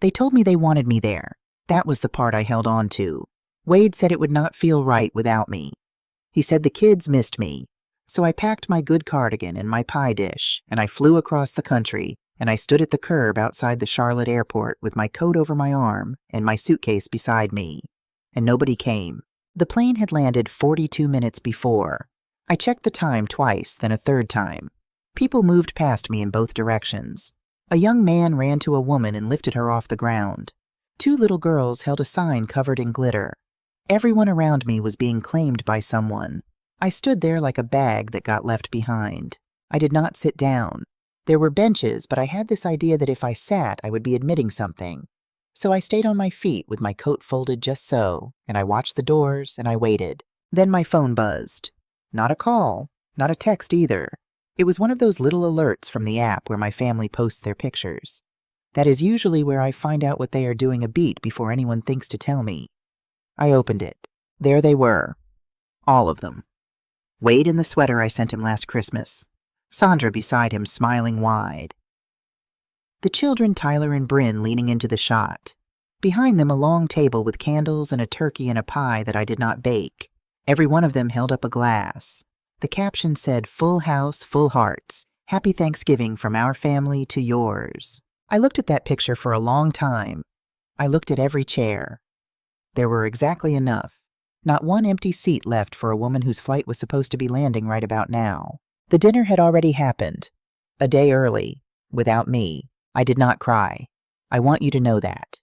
They told me they wanted me there. That was the part I held on to. Wade said it would not feel right without me. He said the kids missed me. So I packed my good cardigan and my pie dish, and I flew across the country, and I stood at the curb outside the Charlotte airport with my coat over my arm and my suitcase beside me. And nobody came. The plane had landed 42 minutes before. I checked the time twice, then a third time. People moved past me in both directions. A young man ran to a woman and lifted her off the ground. 2 little girls held a sign covered in glitter. Everyone around me was being claimed by someone. I stood there like a bag that got left behind. I did not sit down. There were benches, but I had this idea that if I sat, I would be admitting something. So I stayed on my feet with my coat folded just so, and I watched the doors, and I waited. Then my phone buzzed. Not a call, not a text either. It was one of those little alerts from the app where my family posts their pictures. That is usually where I find out what they are doing a beat before anyone thinks to tell me. I opened it. There they were. All of them. Wade in the sweater I sent him last Christmas. Sandra beside him smiling wide. The children Tyler and Bryn leaning into the shot. Behind them a long table with candles and a turkey and a pie that I did not bake. Every one of them held up a glass. The caption said, "Full house, full hearts. Happy Thanksgiving from our family to yours." I looked at that picture for a long time. I looked at every chair. There were exactly enough. Not one empty seat left for a woman whose flight was supposed to be landing right about now. The dinner had already happened. A day early. Without me. I did not cry. I want you to know that.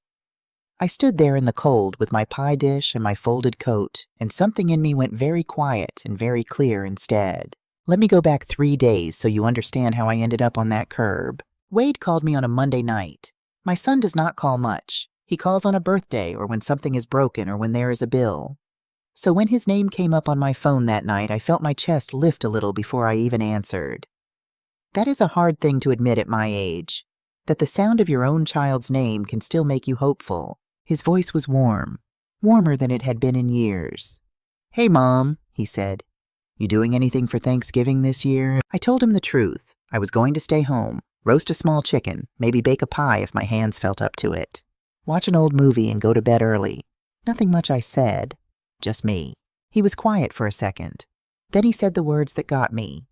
I stood there in the cold with my pie dish and my folded coat, and something in me went very quiet and very clear instead. Let me go back 3 days so you understand how I ended up on that curb. Wade called me on a Monday night. My son does not call much. He calls on a birthday or when something is broken or when there is a bill. So when his name came up on my phone that night, I felt my chest lift a little before I even answered. That is a hard thing to admit at my age, that the sound of your own child's name can still make you hopeful. His voice was warm, warmer than it had been in years. "Hey, Mom," he said. "You doing anything for Thanksgiving this year?" I told him the truth. I was going to stay home, roast a small chicken, maybe bake a pie if my hands felt up to it, watch an old movie and go to bed early. Nothing much I said. Just me. He was quiet for a second. Then he said the words that got me.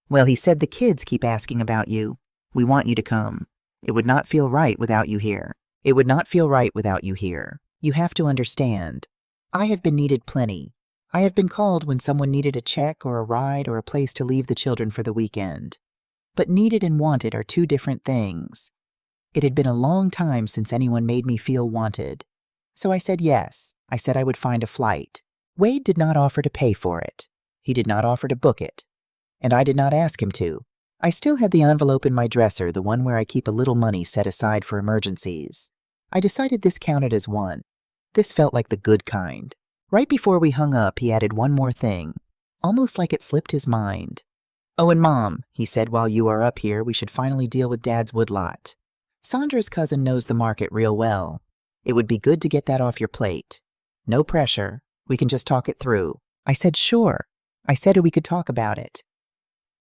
"Well, he said the kids keep asking about you. We want you to come. It would not feel right without you here. It would not feel right without you here. You have to understand. I have been needed plenty. I have been called when someone needed a check or a ride or a place to leave the children for the weekend. But needed and wanted are 2 different things. It had been a long time since anyone made me feel wanted. So I said yes. I said I would find a flight. Wade did not offer to pay for it. He did not offer to book it. And I did not ask him to. I still had the envelope in my dresser, the one where I keep a little money set aside for emergencies. I decided this counted as one. This felt like the good kind. Right before we hung up, he added one more thing, almost like it slipped his mind. "Oh, and Mom," he said, "while you are up here, we should finally deal with Dad's woodlot. Sandra's cousin knows the market real well. It would be good to get that off your plate. No pressure. We can just talk it through." I said, "Sure." I said we could talk about it.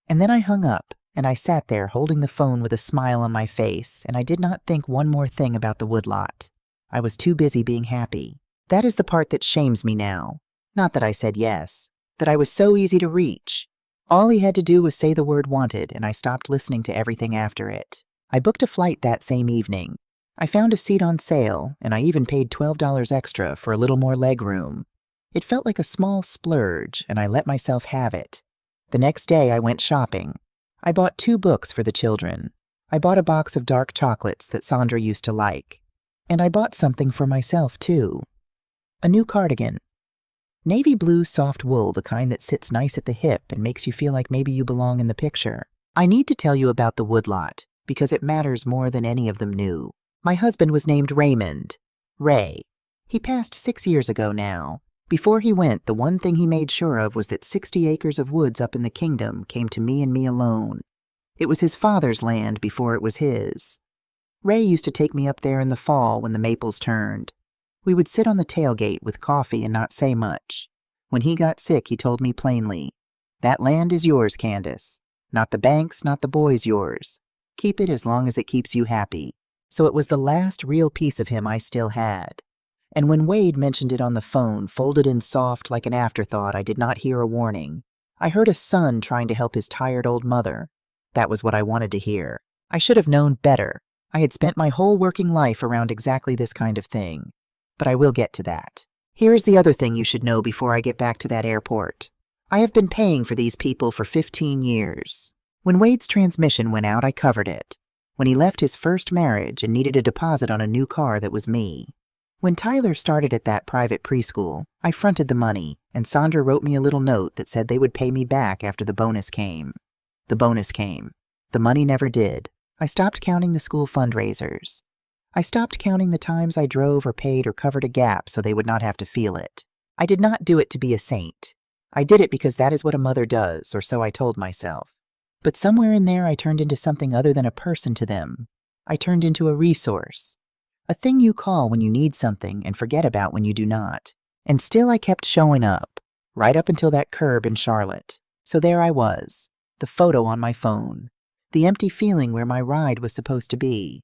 And then I hung up, and I sat there holding the phone with a smile on my face, and I did not think one more thing about the woodlot. I was too busy being happy. That is the part that shames me now. Not that I said yes, that I was so easy to reach. All he had to do was say the word wanted, and I stopped listening to everything after it. I booked a flight that same evening. I found a seat on sale, and I even paid $12 extra for a little more leg room. It felt like a small splurge, and I let myself have it. The next day I went shopping. I bought 2 books for the children. I bought a box of dark chocolates that Sandra used to like. And I bought something for myself, too. A new cardigan. Navy blue soft wool, the kind that sits nice at the hip and makes you feel like maybe you belong in the picture. I need to tell you about the woodlot, because it matters more than any of them knew. My husband was named Raymond. Ray. He passed 6 years ago now. Before he went, the one thing he made sure of was that 60 acres of woods up in the kingdom came to me and me alone. It was his father's land before it was his. Ray used to take me up there in the fall when the maples turned. We would sit on the tailgate with coffee and not say much. When he got sick, he told me plainly, "That land is yours, Candace. Not the bank's, not the boys' yours. Keep it as long as it keeps you happy. So it was the last real piece of him I still had. And when Wade mentioned it on the phone, folded in soft like an afterthought, I did not hear a warning. I heard a son trying to help his tired old mother. That was what I wanted to hear. I should have known better. I had spent my whole working life around exactly this kind of thing. But I will get to that. Here is the other thing you should know before I get back to that airport. I have been paying for these people for 15 years. When Wade's transmission went out, I covered it. When he left his first marriage and needed a deposit on a new car, that was me. When Tyler started at that private preschool, I fronted the money, and Sandra wrote me a little note that said they would pay me back after the bonus came. The bonus came. The money never did. I stopped counting the school fundraisers. I stopped counting the times I drove or paid or covered a gap so they would not have to feel it. I did not do it to be a saint. I did it because that is what a mother does, or so I told myself. But somewhere in there I turned into something other than a person to them. I turned into a resource. A thing you call when you need something and forget about when you do not. And still I kept showing up, right up until that curb in Charlotte. So there I was, the photo on my phone, the empty feeling where my ride was supposed to be,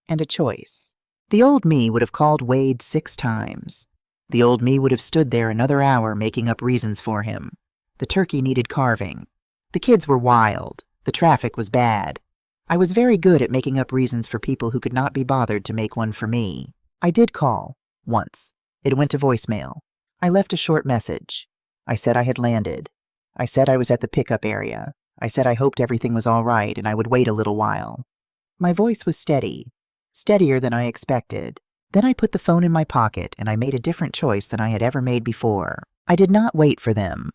and a choice. The old me would have called Wade 6 times. The old me would have stood there another hour making up reasons for him. The turkey needed carving. The kids were wild. The traffic was bad. I was very good at making up reasons for people who could not be bothered to make one for me. I did call, once. It went to voicemail. I left a short message. I said I had landed. I said I was at the pickup area. I said I hoped everything was all right and I would wait a little while. My voice was steady, steadier than I expected. Then I put the phone in my pocket and I made a different choice than I had ever made before. I did not wait for them.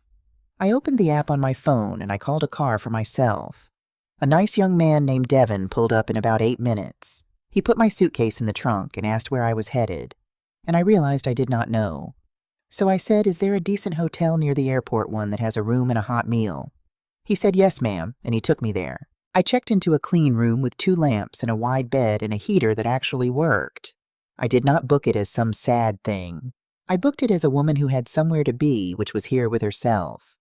I opened the app on my phone and I called a car for myself. A nice young man named Devin pulled up in about 8 minutes. He put my suitcase in the trunk and asked where I was headed, and I realized I did not know. So I said, "Is there a decent hotel near the airport one that has a room and a hot meal?" He said, "Yes, ma'am," and he took me there. I checked into a clean room with 2 lamps and a wide bed and a heater that actually worked. I did not book it as some sad thing. I booked it as a woman who had somewhere to be, which was here with herself.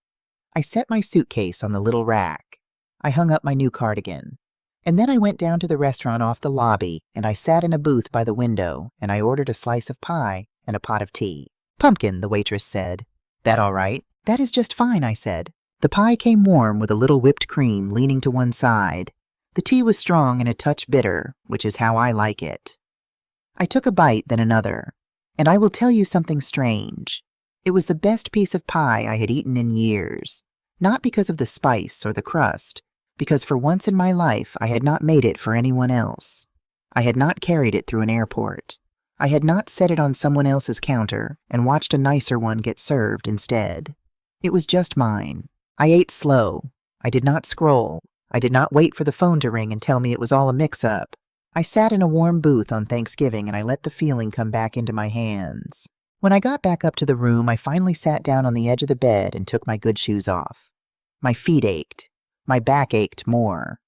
I set my suitcase on the little rack. I hung up my new cardigan. And then I went down to the restaurant off the lobby, and I sat in a booth by the window, and I ordered a slice of pie and a pot of tea. "Pumpkin," the waitress said. "That all right?" "That is just fine," I said. The pie came warm with a little whipped cream leaning to one side. The tea was strong and a touch bitter, which is how I like it. I took a bite, then another. And I will tell you something strange. It was the best piece of pie I had eaten in years. Not because of the spice or the crust, because for once in my life I had not made it for anyone else. I had not carried it through an airport. I had not set it on someone else's counter and watched a nicer one get served instead. It was just mine. I ate slow. I did not scroll. I did not wait for the phone to ring and tell me it was all a mix-up. I sat in a warm booth on Thanksgiving and I let the feeling come back into my hands. When I got back up to the room, I finally sat down on the edge of the bed and took my good shoes off. My feet ached. My back ached more.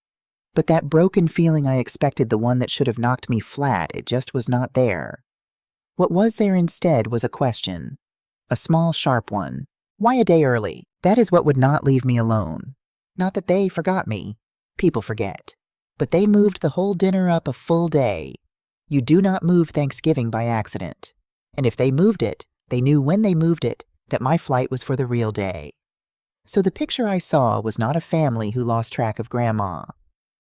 But that broken feeling I expected, the one that should have knocked me flat, it just was not there. What was there instead was a question. A small, sharp one. Why a day early? That is what would not leave me alone. Not that they forgot me. People forget. But they moved the whole dinner up a full day. You do not move Thanksgiving by accident. And if they moved it, they knew when they moved it that my flight was for the real day. So the picture I saw was not a family who lost track of Grandma.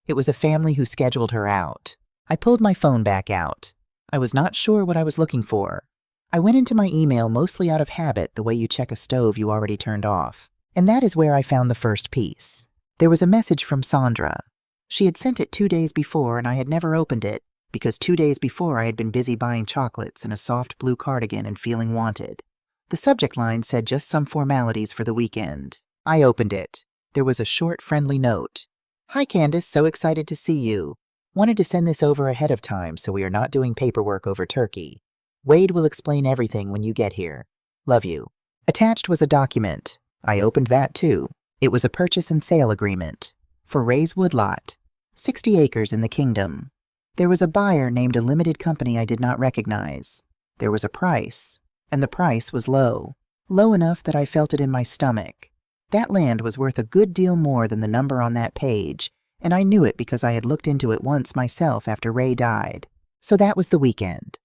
It was a family who scheduled her out. I pulled my phone back out. I was not sure what I was looking for. I went into my email mostly out of habit, the way you check a stove you already turned off. And that is where I found the first piece. There was a message from Sandra. She had sent it 2 days before and I had never opened it, because 2 days before I had been busy buying chocolates and a soft blue cardigan and feeling wanted. The subject line said just some formalities for the weekend. I opened it. There was a short, friendly note. "Hi, Candace, so excited to see you. Wanted to send this over ahead of time so we are not doing paperwork over turkey. Wade will explain everything when you get here. Love you." Attached was a document. I opened that too. It was a purchase and sale agreement for Ray's woodlot, 60 acres in the kingdom. There was a buyer named a limited company I did not recognize. There was a price, and the price was low. Low enough that I felt it in my stomach. That land was worth a good deal more than the number on that page, and I knew it because I had looked into it once myself after Ray died. So that was the weekend.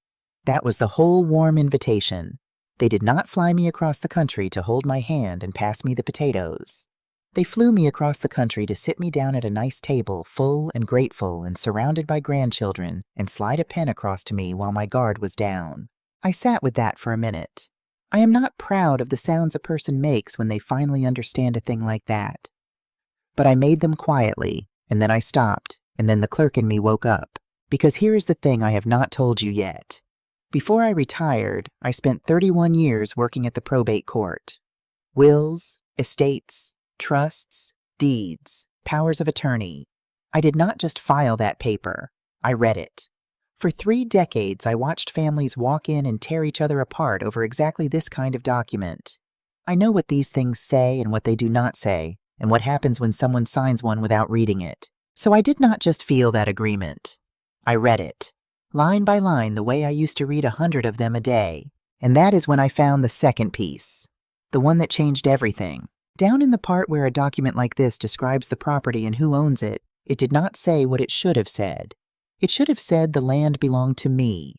That was the whole warm invitation. They did not fly me across the country to hold my hand and pass me the potatoes. They flew me across the country to sit me down at a nice table, full and grateful and surrounded by grandchildren, and slide a pen across to me while my guard was down. I sat with that for a minute. I am not proud of the sounds a person makes when they finally understand a thing like that. But I made them quietly, and then I stopped, and then the clerk in me woke up. Because here is the thing I have not told you yet. Before I retired, I spent 31 years working at the probate court. Wills, estates, trusts, deeds, powers of attorney. I did not just file that paper. I read it. For 3 decades, I watched families walk in and tear each other apart over exactly this kind of document. I know what these things say and what they do not say, and what happens when someone signs one without reading it. So I did not just feel that agreement. I read it, line by line, the way I used to read 100 of them a day. And that is when I found the second piece, the one that changed everything. Down in the part where a document like this describes the property and who owns it, it did not say what it should have said. It should have said the land belonged to me,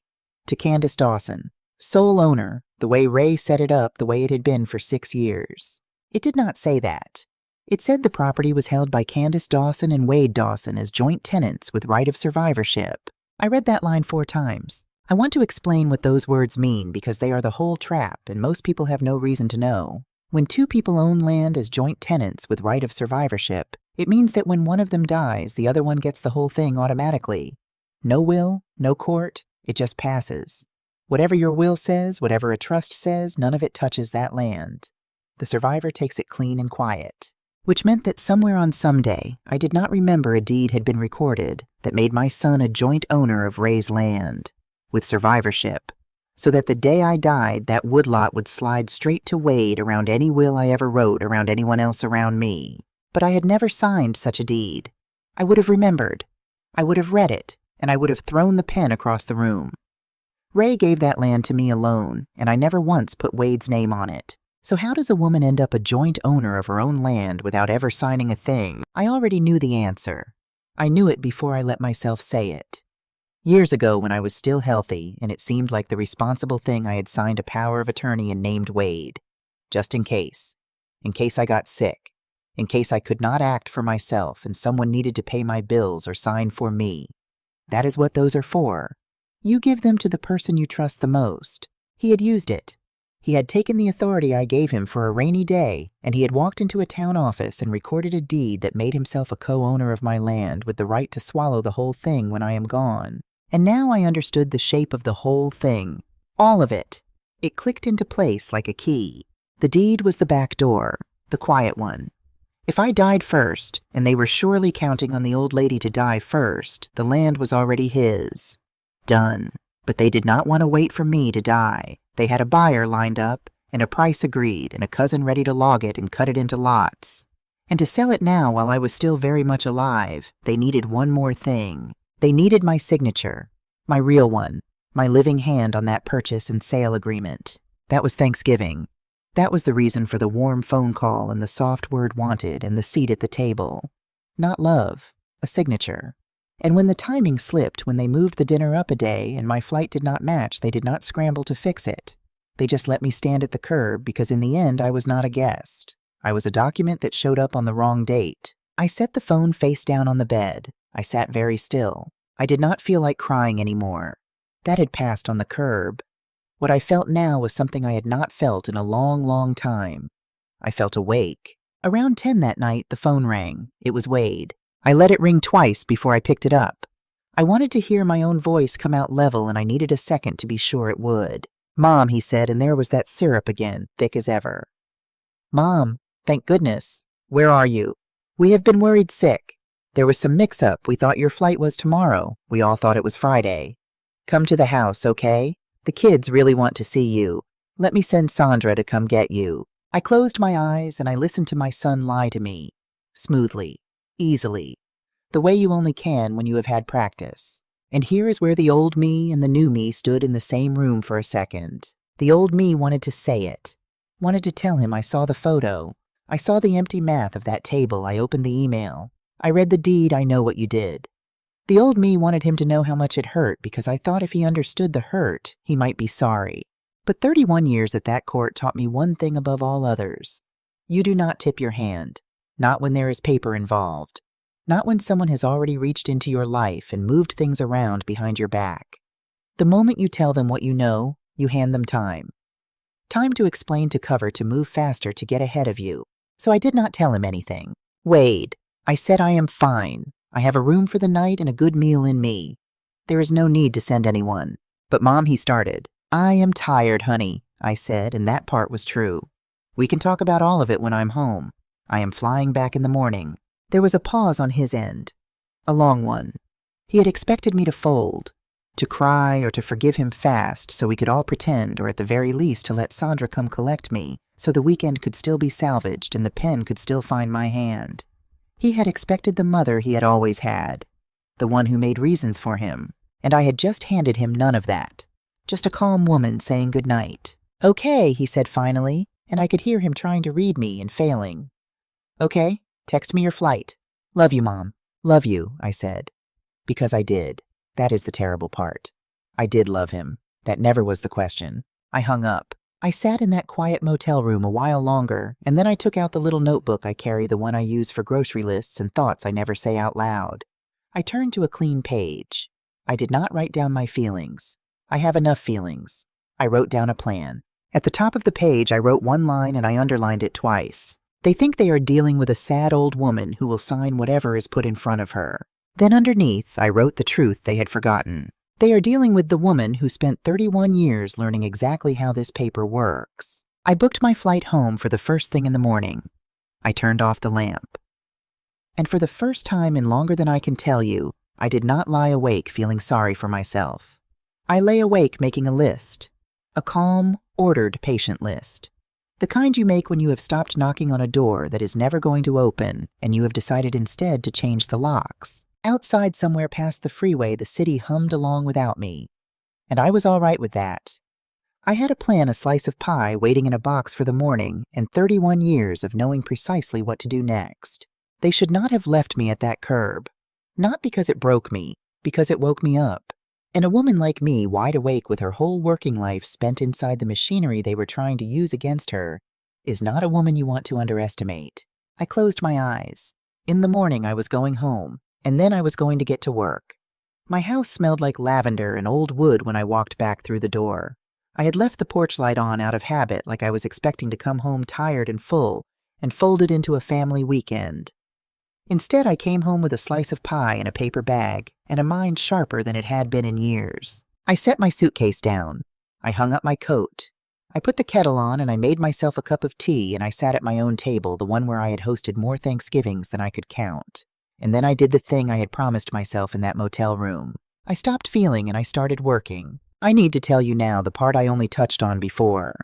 to Candace Dawson, sole owner, the way Ray set it up, the way it had been for 6 years. It did not say that. It said the property was held by Candace Dawson and Wade Dawson as joint tenants with right of survivorship. I read that line 4 times. I want to explain what those words mean because they are the whole trap and most people have no reason to know. When 2 people own land as joint tenants with right of survivorship, it means that when one of them dies, the other one gets the whole thing automatically. No will, no court, it just passes. Whatever your will says, whatever a trust says, none of it touches that land. The survivor takes it clean and quiet. Which meant that somewhere on some day, I did not remember a deed had been recorded that made my son a joint owner of Ray's land, with survivorship, so that the day I died, that woodlot would slide straight to Wade around any will I ever wrote around anyone else around me. But I had never signed such a deed. I would have remembered. I would have read it, and I would have thrown the pen across the room. Ray gave that land to me alone, and I never once put Wade's name on it. So how does a woman end up a joint owner of her own land without ever signing a thing? I already knew the answer. I knew it before I let myself say it. Years ago when I was still healthy and it seemed like the responsible thing, I had signed a power of attorney and named Wade. Just in case I got sick, in case I could not act for myself and someone needed to pay my bills or sign for me. That is what those are for. You give them to the person you trust the most. He had used it. He had taken the authority I gave him for a rainy day, and he had walked into a town office and recorded a deed that made himself a co-owner of my land with the right to swallow the whole thing when I am gone. And now I understood the shape of the whole thing. All of it. It clicked into place like a key. The deed was the back door, the quiet one. If I died first, and they were surely counting on the old lady to die first, the land was already his. Done. But they did not want to wait for me to die. They had a buyer lined up, and a price agreed, and a cousin ready to log it and cut it into lots. And to sell it now while I was still very much alive, they needed one more thing. They needed my signature, my real one, my living hand on that purchase and sale agreement. That was Thanksgiving. That was the reason for the warm phone call and the soft word wanted and the seat at the table. Not love, a signature. And when the timing slipped, when they moved the dinner up a day and my flight did not match, they did not scramble to fix it. They just let me stand at the curb because in the end I was not a guest. I was a document that showed up on the wrong date. I set the phone face down on the bed. I sat very still. I did not feel like crying anymore. That had passed on the curb. What I felt now was something I had not felt in a long, long time. I felt awake. Around 10 that night, the phone rang. It was Wade. I let it ring twice before I picked it up. I wanted to hear my own voice come out level, and I needed a second to be sure it would. "Mom," he said, and there was that syrup again, thick as ever. "Mom, thank goodness. Where are you? We have been worried sick. There was some mix-up. We thought your flight was tomorrow. We all thought it was Friday. Come to the house, okay? The kids really want to see you. Let me send Sandra to come get you." I closed my eyes and I listened to my son lie to me. Smoothly. Easily. The way you only can when you have had practice. And here is where the old me and the new me stood in the same room for a second. The old me wanted to say it. Wanted to tell him I saw the photo. I saw the empty math of that table. I opened the email. I read the deed. I know what you did. The old me wanted him to know how much it hurt because I thought if he understood the hurt, he might be sorry. But 31 years at that court taught me one thing above all others. You do not tip your hand, not when there is paper involved, not when someone has already reached into your life and moved things around behind your back. The moment you tell them what you know, you hand them time. Time to explain to cover to move faster to get ahead of you. So I did not tell him anything. Wade, I said I am fine. I have a room for the night and a good meal in me. There is no need to send anyone. But Mom, he started. I am tired, honey, I said, and that part was true. We can talk about all of it when I'm home. I am flying back in the morning. There was a pause on his end. A long one. He had expected me to fold, to cry or to forgive him fast so we could all pretend, or at the very least to let Sandra come collect me so the weekend could still be salvaged and the pen could still find my hand. He had expected the mother he had always had, the one who made reasons for him, and I had just handed him none of that. Just a calm woman saying goodnight. Okay, he said finally, and I could hear him trying to read me and failing. Okay, text me your flight. Love you, Mom. Love you, I said. Because I did. That is the terrible part. I did love him. That never was the question. I hung up. I sat in that quiet motel room a while longer, and then I took out the little notebook I carry, the one I use for grocery lists and thoughts I never say out loud. I turned to a clean page. I did not write down my feelings. I have enough feelings. I wrote down a plan. At the top of the page, I wrote one line and I underlined it twice. They think they are dealing with a sad old woman who will sign whatever is put in front of her. Then underneath, I wrote the truth they had forgotten. They are dealing with the woman who spent 31 years learning exactly how this paper works. I booked my flight home for the first thing in the morning. I turned off the lamp. And for the first time in longer than I can tell you, I did not lie awake feeling sorry for myself. I lay awake making a list. A calm, ordered patient list. The kind you make when you have stopped knocking on a door that is never going to open and you have decided instead to change the locks. Outside somewhere past the freeway, the city hummed along without me. And I was all right with that. I had a plan, a slice of pie waiting in a box for the morning, and 31 years of knowing precisely what to do next. They should not have left me at that curb. Not because it broke me, because it woke me up. And a woman like me, wide awake with her whole working life spent inside the machinery they were trying to use against her, is not a woman you want to underestimate. I closed my eyes. In the morning I was going home. And then I was going to get to work. My house smelled like lavender and old wood when I walked back through the door. I had left the porch light on out of habit, like I was expecting to come home tired and full, and folded into a family weekend. Instead, I came home with a slice of pie in a paper bag, and a mind sharper than it had been in years. I set my suitcase down. I hung up my coat. I put the kettle on, and I made myself a cup of tea, and I sat at my own table, the one where I had hosted more Thanksgivings than I could count. And then I did the thing I had promised myself in that motel room. I stopped feeling and I started working. I need to tell you now the part I only touched on before.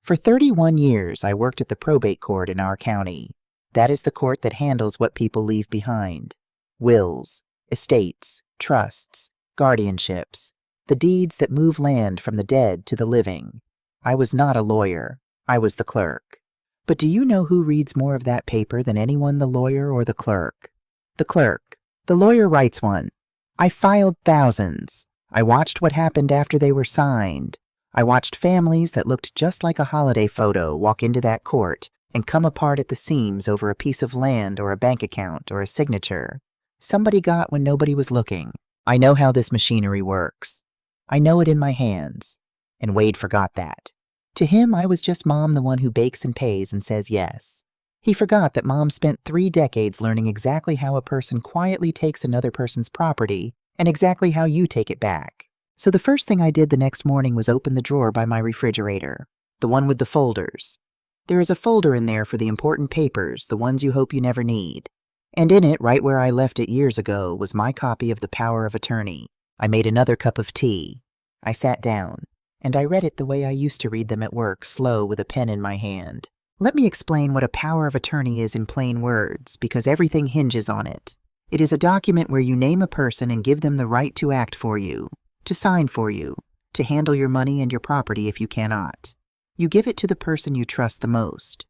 For 31 years, I worked at the probate court in our county. That is the court that handles what people leave behind. Wills, estates, trusts, guardianships, the deeds that move land from the dead to the living. I was not a lawyer. I was the clerk. But do you know who reads more of that paper than anyone, the lawyer or the clerk? The clerk. The lawyer writes one. I filed thousands. I watched what happened after they were signed. I watched families that looked just like a holiday photo walk into that court and come apart at the seams over a piece of land or a bank account or a signature somebody got when nobody was looking. I know how this machinery works. I know it in my hands. And Wade forgot that. To him, I was just Mom, the one who bakes and pays and says yes. He forgot that Mom spent 3 decades learning exactly how a person quietly takes another person's property and exactly how you take it back. So the first thing I did the next morning was open the drawer by my refrigerator, the one with the folders. There is a folder in there for the important papers, the ones you hope you never need. And in it, right where I left it years ago, was my copy of the Power of Attorney. I made another cup of tea. I sat down, and I read it the way I used to read them at work, slow with a pen in my hand. Let me explain what a power of attorney is in plain words, because everything hinges on it. It is a document where you name a person and give them the right to act for you, to sign for you, to handle your money and your property if you cannot. You give it to the person you trust the most.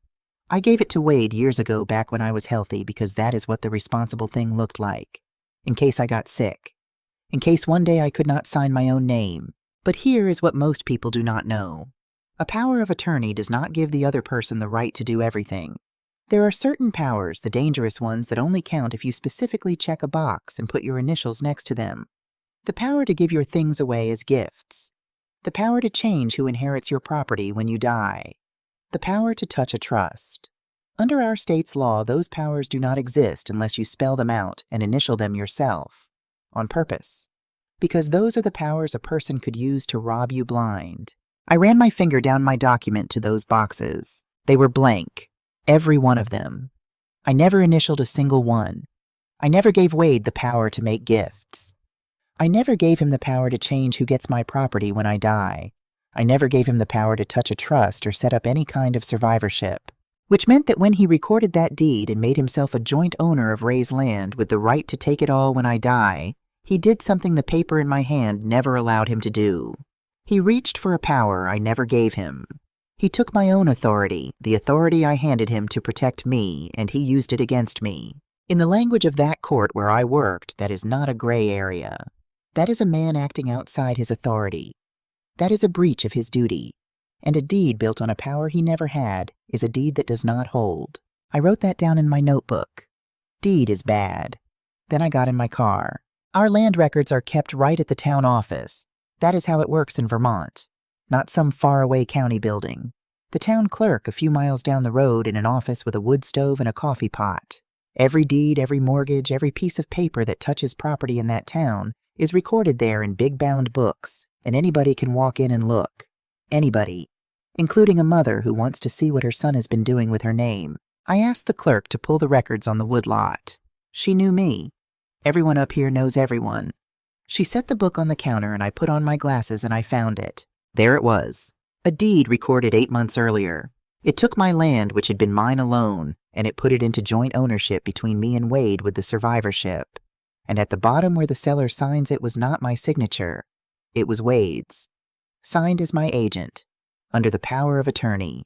I gave it to Wade years ago back when I was healthy because that is what the responsible thing looked like. in case I got sick, in case one day I could not sign my own name. But here is what most people do not know. A power of attorney does not give the other person the right to do everything. There are certain powers, the dangerous ones, that only count if you specifically check a box and put your initials next to them. The power to give your things away as gifts. The power to change who inherits your property when you die. The power to touch a trust. Under our state's law, those powers do not exist unless you spell them out and initial them yourself, on purpose, because those are the powers a person could use to rob you blind. I ran my finger down my document to those boxes. They were blank, every one of them. I never initialed a single one. I never gave Wade the power to make gifts. I never gave him the power to change who gets my property when I die. I never gave him the power to touch a trust or set up any kind of survivorship, which meant that when he recorded that deed and made himself a joint owner of Ray's land with the right to take it all when I die, he did something the paper in my hand never allowed him to do. He reached for a power I never gave him. He took my own authority, the authority I handed him to protect me, and he used it against me. In the language of that court where I worked, that is not a gray area. That is a man acting outside his authority. That is a breach of his duty. And a deed built on a power he never had is a deed that does not hold. I wrote that down in my notebook. Deed is bad. Then I got in my car. Our land records are kept right at the town office. That is how it works in Vermont, not some faraway county building. The town clerk a few miles down the road in an office with a wood stove and a coffee pot. Every deed, every mortgage, every piece of paper that touches property in that town is recorded there in big bound books, and anybody can walk in and look. Anybody, including a mother who wants to see what her son has been doing with her name. I asked the clerk to pull the records on the woodlot. She knew me. Everyone up here knows everyone. She set the book on the counter and I put on my glasses and I found it. There it was. A deed recorded 8 months earlier. It took my land, which had been mine alone, and it put it into joint ownership between me and Wade with the survivorship. And at the bottom where the seller signs it was not my signature. It was Wade's. Signed as my agent. Under the power of attorney.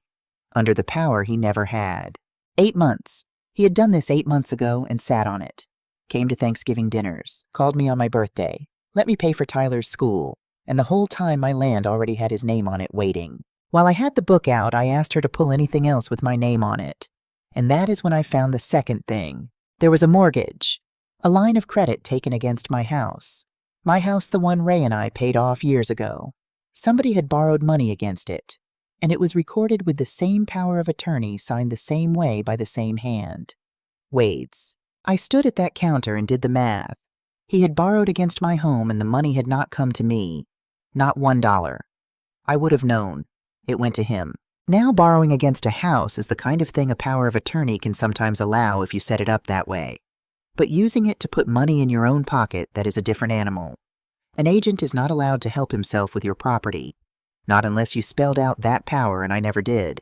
Under the power he never had. 8 months. He had done this 8 months ago and sat on it. Came to Thanksgiving dinners. Called me on my birthday. Let me pay for Tyler's school. And the whole time my land already had his name on it waiting. While I had the book out, I asked her to pull anything else with my name on it. And that is when I found the second thing. There was a mortgage. A line of credit taken against my house. My house, the one Ray and I paid off years ago. Somebody had borrowed money against it. And it was recorded with the same power of attorney signed the same way by the same hand. Wade's. I stood at that counter and did the math. He had borrowed against my home and the money had not come to me. Not $1. I would have known. It went to him. Now borrowing against a house is the kind of thing a power of attorney can sometimes allow if you set it up that way. But using it to put money in your own pocket, that is a different animal. An agent is not allowed to help himself with your property. Not unless you spelled out that power, and I never did.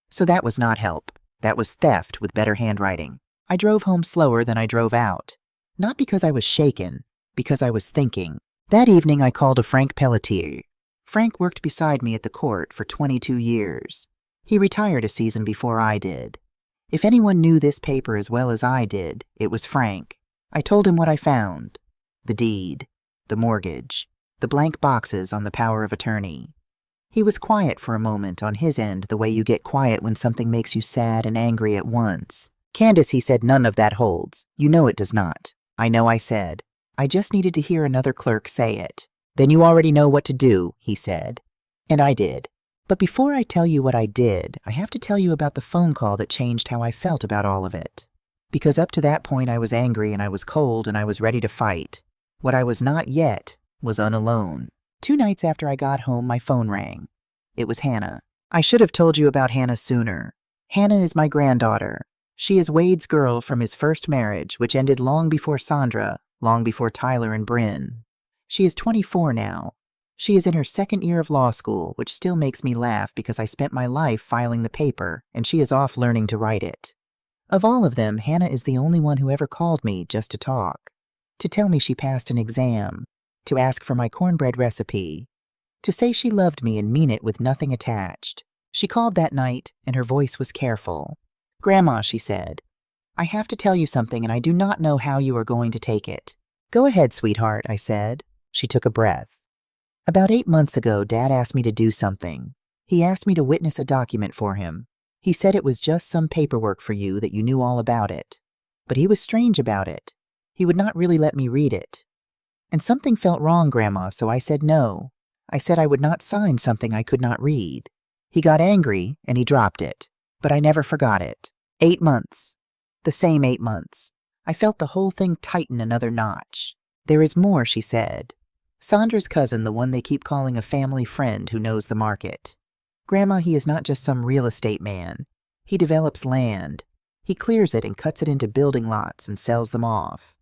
So that was not help. That was theft with better handwriting. I drove home slower than I drove out. Not because I was shaken, because I was thinking. That evening I called a Frank Pelletier. Frank worked beside me at the court for 22 years. He retired a season before I did. If anyone knew this paper as well as I did, it was Frank. I told him what I found. The deed, the mortgage, the blank boxes on the power of attorney. He was quiet for a moment on his end, the way you get quiet when something makes you sad and angry at once. Candace, he said, none of that holds. You know it does not. I know, I said. I just needed to hear another clerk say it. Then you already know what to do, he said. And I did. But before I tell you what I did, I have to tell you about the phone call that changed how I felt about all of it. Because up to that point I was angry and I was cold and I was ready to fight. What I was not yet was unalone. 2 nights after I got home, my phone rang. It was Hannah. I should have told you about Hannah sooner. Hannah is my granddaughter. She is Wade's girl from his first marriage, which ended long before Sandra, long before Tyler and Bryn. She is 24 now. She is in her 2nd year of law school, which still makes me laugh because I spent my life filing the paper, and she is off learning to write it. Of all of them, Hannah is the only one who ever called me just to talk, to tell me she passed an exam, to ask for my cornbread recipe, to say she loved me and mean it with nothing attached. She called that night, and her voice was careful. "Grandma," she said, I have to tell you something, and I do not know how you are going to take it." "Go ahead, sweetheart," I said. She took a breath. "About 8 months ago, Dad asked me to do something. He asked me to witness a document for him. He said it was just some paperwork for you, that you knew all about it. But he was strange about it. He would not really let me read it. And something felt wrong, Grandma, so I said no. I said I would not sign something I could not read. He got angry, and he dropped it. But I never forgot it. 8 months. The same 8 months. I felt the whole thing tighten another notch. There is more," she said. "Sandra's cousin, the one they keep calling a family friend who knows the market. Grandma, he is not just some real estate man. He develops land. He clears it and cuts it into building lots and sells them off.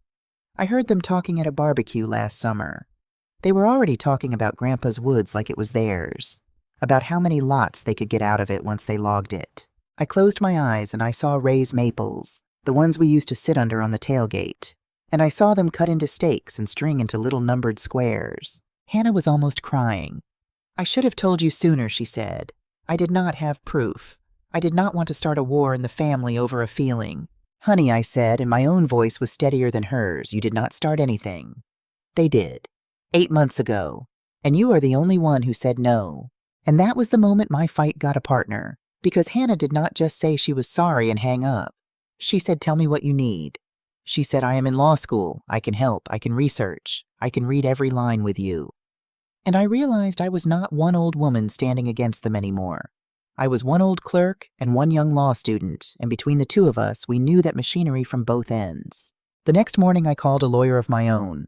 I heard them talking at a barbecue last summer. They were already talking about Grandpa's woods like it was theirs, about how many lots they could get out of it once they logged it. I closed my eyes and I saw Ray's maples, the ones we used to sit under on the tailgate, and I saw them cut into stakes and string into little numbered squares." Hannah was almost crying. "I should have told you sooner," she said. "I did not have proof. I did not want to start a war in the family over a feeling." "Honey," I said, and my own voice was steadier than hers, "you did not start anything. They did. 8 months ago. And you are the only one who said no. And that was the moment my fight got a partner, because Hannah did not just say she was sorry and hang up. She said, 'Tell me what you need.' She said, 'I am in law school. I can help. I can research. I can read every line with you.' And I realized I was not one old woman standing against them anymore. I was one old clerk and one young law student, and between the two of us, we knew that machinery from both ends. The next morning, I called a lawyer of my own,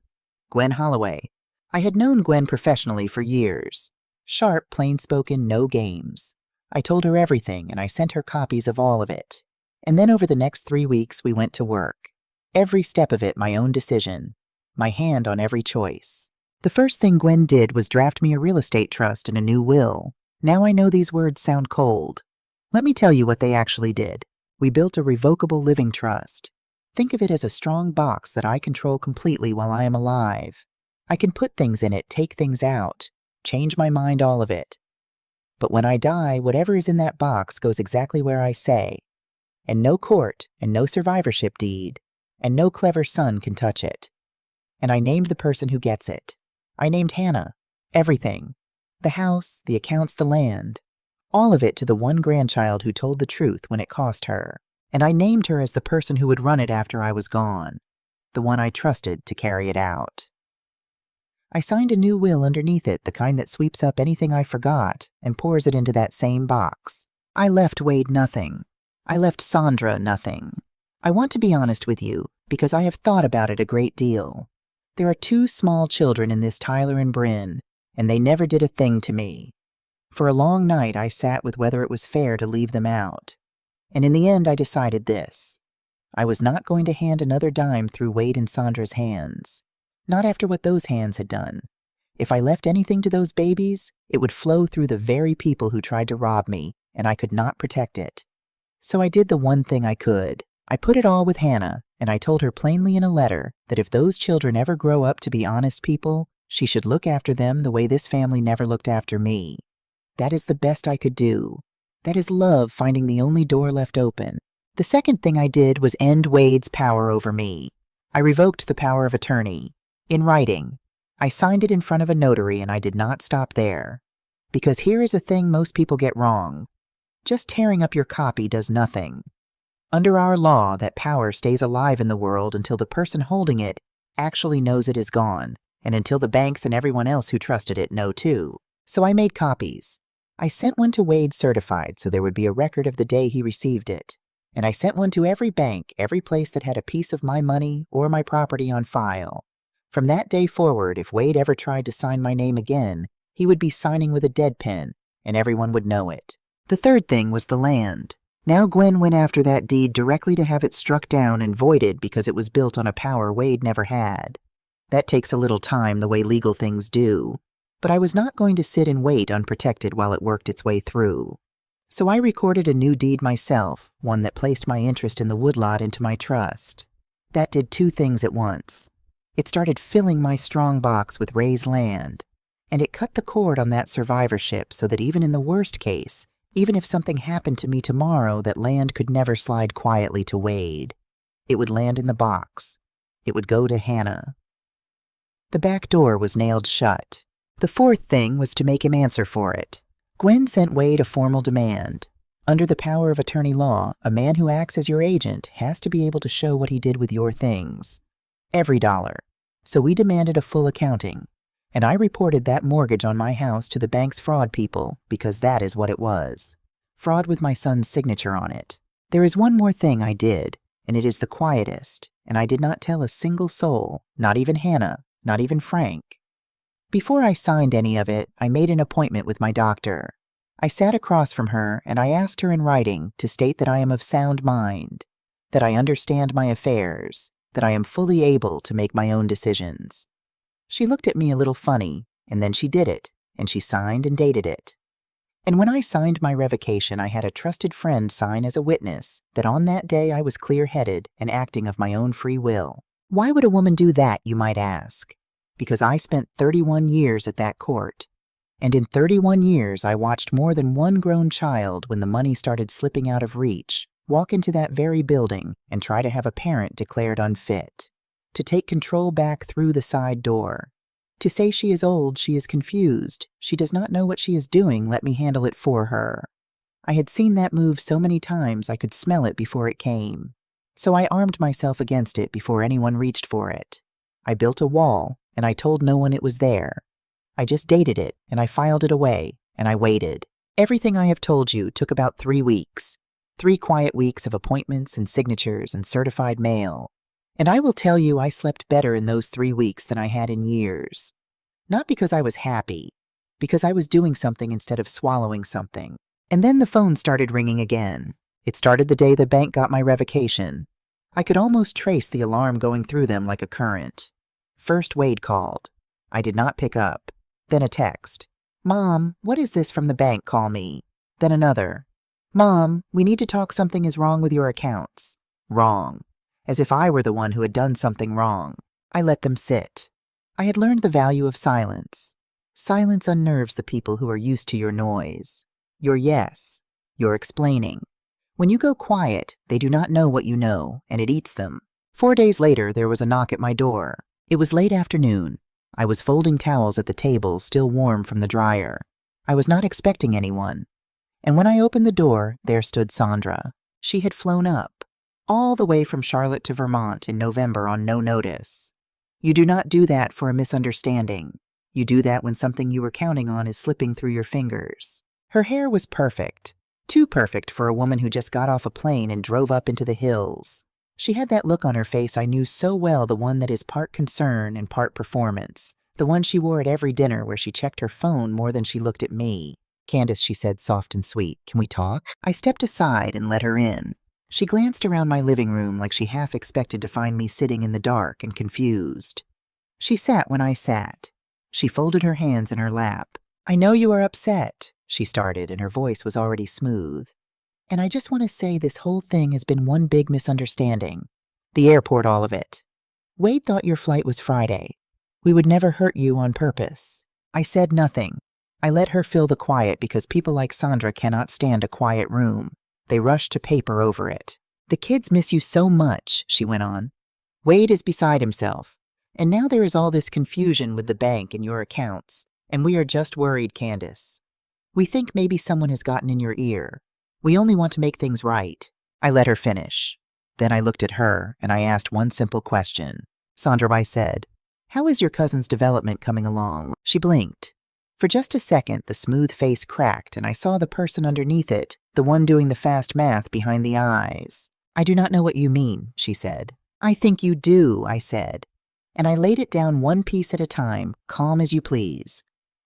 Gwen Holloway. I had known Gwen professionally for years. Sharp, plain-spoken, no games. I told her everything, and I sent her copies of all of it. And then over the next 3 weeks, we went to work. Every step of it my own decision, my hand on every choice. The first thing Gwen did was draft me a real estate trust and a new will. Now I know these words sound cold. Let me tell you what they actually did. We built a revocable living trust. Think of it as a strong box that I control completely while I am alive. I can put things in it, take things out, change my mind, all of it. But when I die, whatever is in that box goes exactly where I say. And no court, and no survivorship deed, and no clever son can touch it. And I named the person who gets it. I named Hannah. Everything. The house, the accounts, the land. All of it to the one grandchild who told the truth when it cost her. And I named her as the person who would run it after I was gone. The one I trusted to carry it out. I signed a new will underneath it, the kind that sweeps up anything I forgot and pours it into that same box. I left Wade nothing. I left Sandra nothing. I want to be honest with you, because I have thought about it a great deal. There are 2 small children in this Tyler and Bryn, and they never did a thing to me. For a long night I sat with whether it was fair to leave them out. And in the end I decided this. I was not going to hand another dime through Wade and Sandra's hands. Not after what those hands had done. If I left anything to those babies, it would flow through the very people who tried to rob me, and I could not protect it. So I did the one thing I could. I put it all with Hannah, and I told her plainly in a letter that if those children ever grow up to be honest people, she should look after them the way this family never looked after me. That is the best I could do. That is love finding the only door left open. The second thing I did was end Wade's power over me. I revoked the power of attorney. In writing. I signed it in front of a notary, and I did not stop there. Because here is a thing most people get wrong. Just tearing up your copy does nothing. Under our law, that power stays alive in the world until the person holding it actually knows it is gone, and until the banks and everyone else who trusted it know too. So I made copies. I sent one to Wade certified so there would be a record of the day he received it. And I sent one to every bank, every place that had a piece of my money or my property on file. From that day forward, if Wade ever tried to sign my name again, he would be signing with a dead pen, and everyone would know it. The third thing was the land. Now Gwen went after that deed directly to have it struck down and voided because it was built on a power Wade never had. That takes a little time, the way legal things do. But I was not going to sit and wait unprotected while it worked its way through. So I recorded a new deed myself, one that placed my interest in the woodlot into my trust. That did 2 things at once. It started filling my strong box with Ray's land, and it cut the cord on that survivorship so that even in the worst case, even if something happened to me tomorrow, that land could never slide quietly to Wade. It would land in the box. It would go to Hannah. The back door was nailed shut. The fourth thing was to make him answer for it. Gwen sent Wade a formal demand. Under the power of attorney law, a man who acts as your agent has to be able to show what he did with your things. Every dollar. So we demanded a full accounting. And I reported that mortgage on my house to the bank's fraud people because that is what it was. Fraud with my son's signature on it. There is one more thing I did, and it is the quietest, and I did not tell a single soul, not even Hannah, not even Frank. Before I signed any of it, I made an appointment with my doctor. I sat across from her, and I asked her in writing to state that I am of sound mind, that I understand my affairs, that I am fully able to make my own decisions. She looked at me a little funny, and then she did it, and she signed and dated it. And when I signed my revocation, I had a trusted friend sign as a witness that on that day I was clear-headed and acting of my own free will. Why would a woman do that, you might ask? Because I spent 31 years at that court. And in 31 years, I watched more than one grown child, when the money started slipping out of reach, walk into that very building and try to have a parent declared unfit, to take control back through the side door, to say she is old, she is confused, she does not know what she is doing, let me handle it for her. I had seen that move so many times I could smell it before it came. So I armed myself against it before anyone reached for it. I built a wall, and I told no one it was there. I just dated it, and I filed it away, and I waited. Everything I have told you took about 3 weeks. 3 quiet weeks of appointments and signatures and certified mail. And I will tell you I slept better in those 3 weeks than I had in years. Not because I was happy, because I was doing something instead of swallowing something. And then the phone started ringing again. It started the day the bank got my revocation. I could almost trace the alarm going through them like a current. First Wade called. I did not pick up. Then a text. Mom, what is this from the bank? Call me. Then another. Mom, we need to talk, something is wrong with your accounts. Wrong. As if I were the one who had done something wrong. I let them sit. I had learned the value of silence. Silence unnerves the people who are used to your noise, your yes, your explaining. When you go quiet, they do not know what you know, and it eats them. 4 days later, there was a knock at my door. It was late afternoon. I was folding towels at the table, still warm from the dryer. I was not expecting anyone. And when I opened the door, there stood Sandra. She had flown up, all the way from Charlotte to Vermont in November on no notice. You do not do that for a misunderstanding. You do that when something you were counting on is slipping through your fingers. Her hair was perfect. Too perfect for a woman who just got off a plane and drove up into the hills. She had that look on her face I knew so well, the one that is part concern and part performance. The one she wore at every dinner where she checked her phone more than she looked at me. Candace, she said, soft and sweet, can we talk? I stepped aside and let her in. She glanced around my living room like she half expected to find me sitting in the dark and confused. She sat when I sat. She folded her hands in her lap. I know you are upset, she started, and her voice was already smooth. And I just want to say this whole thing has been one big misunderstanding. The airport, all of it. Wade thought your flight was Friday. We would never hurt you on purpose. I said nothing. I let her fill the quiet because people like Sandra cannot stand a quiet room. They rush to paper over it. The kids miss you so much, she went on. Wade is beside himself. And now there is all this confusion with the bank and your accounts. And we are just worried, Candace. We think maybe someone has gotten in your ear. We only want to make things right. I let her finish. Then I looked at her, and I asked one simple question. Sandra, I said, how is your cousin's development coming along? She blinked. For just a second, the smooth face cracked, and I saw the person underneath it, the one doing the fast math behind the eyes. I do not know what you mean, she said. I think you do, I said. And I laid it down one piece at a time, calm as you please.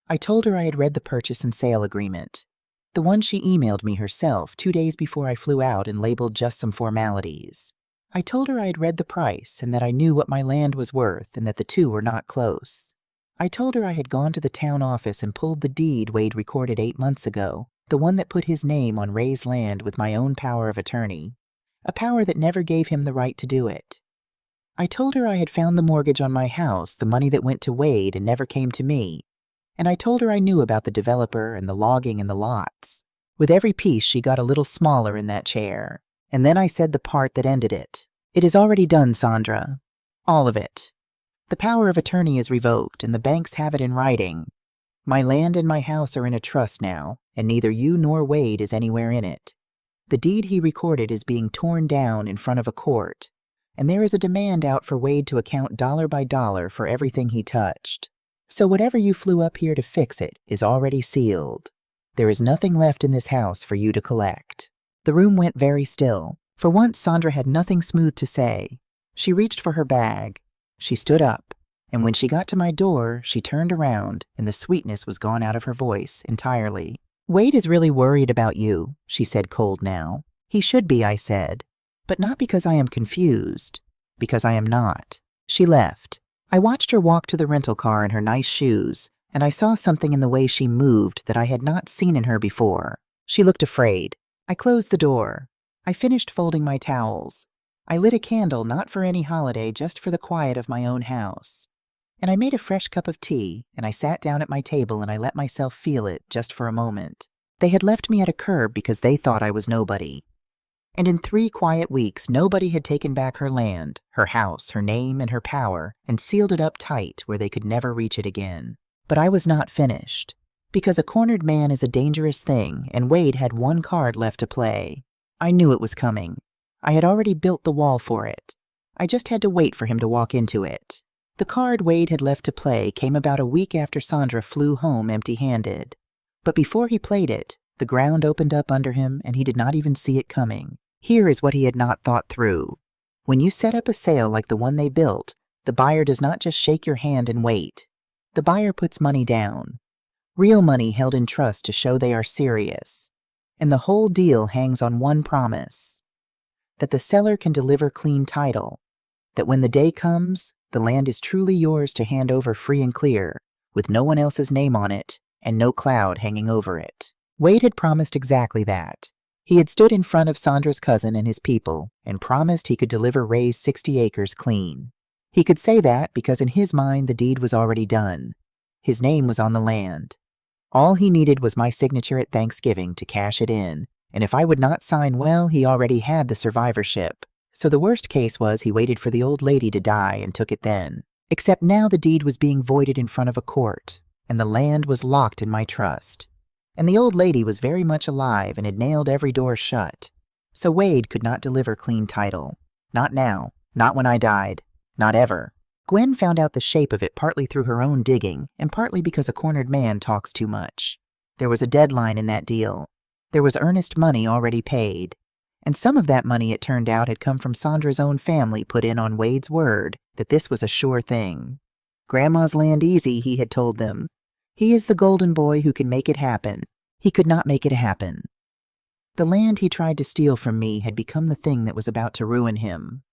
I told her I had read the purchase and sale agreement. The one she emailed me herself 2 days before I flew out and labeled just some formalities. I told her I had read the price and that I knew what my land was worth and that the two were not close. I told her I had gone to the town office and pulled the deed Wade recorded 8 months ago, the one that put his name on Ray's land with my own power of attorney, a power that never gave him the right to do it. I told her I had found the mortgage on my house, the money that went to Wade and never came to me. And I told her I knew about the developer and the logging and the lots. With every piece, she got a little smaller in that chair. And then I said the part that ended it. It is already done, Sandra. All of it. The power of attorney is revoked, and the banks have it in writing. My land and my house are in a trust now, and neither you nor Wade is anywhere in it. The deed he recorded is being torn down in front of a court, and there is a demand out for Wade to account dollar by dollar for everything he touched. So whatever you flew up here to fix it is already sealed. There is nothing left in this house for you to collect. The room went very still. For once, Sandra had nothing smooth to say. She reached for her bag. She stood up, and when she got to my door, she turned around, and the sweetness was gone out of her voice entirely. Wade is really worried about you, she said cold now. He should be, I said, but not because I am confused, because I am not. She left. I watched her walk to the rental car in her nice shoes, and I saw something in the way she moved that I had not seen in her before. She looked afraid. I closed the door. I finished folding my towels. I lit a candle not for any holiday, just for the quiet of my own house. And I made a fresh cup of tea, and I sat down at my table and I let myself feel it just for a moment. They had left me at a curb because they thought I was nobody. And in 3 quiet weeks, nobody had taken back her land, her house, her name, and her power, and sealed it up tight where they could never reach it again. But I was not finished. Because a cornered man is a dangerous thing, and Wade had 1 card left to play. I knew it was coming. I had already built the wall for it. I just had to wait for him to walk into it. The card Wade had left to play came about a week after Sandra flew home empty-handed. But before he played it, the ground opened up under him and he did not even see it coming. Here is what he had not thought through. When you set up a sale like the one they built, the buyer does not just shake your hand and wait. The buyer puts money down. Real money held in trust to show they are serious. And the whole deal hangs on one promise. That the seller can deliver clean title. That when the day comes, the land is truly yours to hand over free and clear, with no one else's name on it and no cloud hanging over it. Wade had promised exactly that. He had stood in front of Sandra's cousin and his people and promised he could deliver Ray's 60 acres clean. He could say that because in his mind the deed was already done. His name was on the land. All he needed was my signature at Thanksgiving to cash it in, and if I would not sign well, he already had the survivorship. So the worst case was he waited for the old lady to die and took it then. Except now the deed was being voided in front of a court, and the land was locked in my trust. And the old lady was very much alive and had nailed every door shut. So Wade could not deliver clean title. Not now. Not when I died. Not ever. Gwen found out the shape of it partly through her own digging, and partly because a cornered man talks too much. There was a deadline in that deal. There was earnest money already paid. And some of that money, it turned out, had come from Sandra's own family put in on Wade's word that this was a sure thing. Grandma's land easy, he had told them. He is the golden boy who can make it happen. He could not make it happen. The land he tried to steal from me had become the thing that was about to ruin him.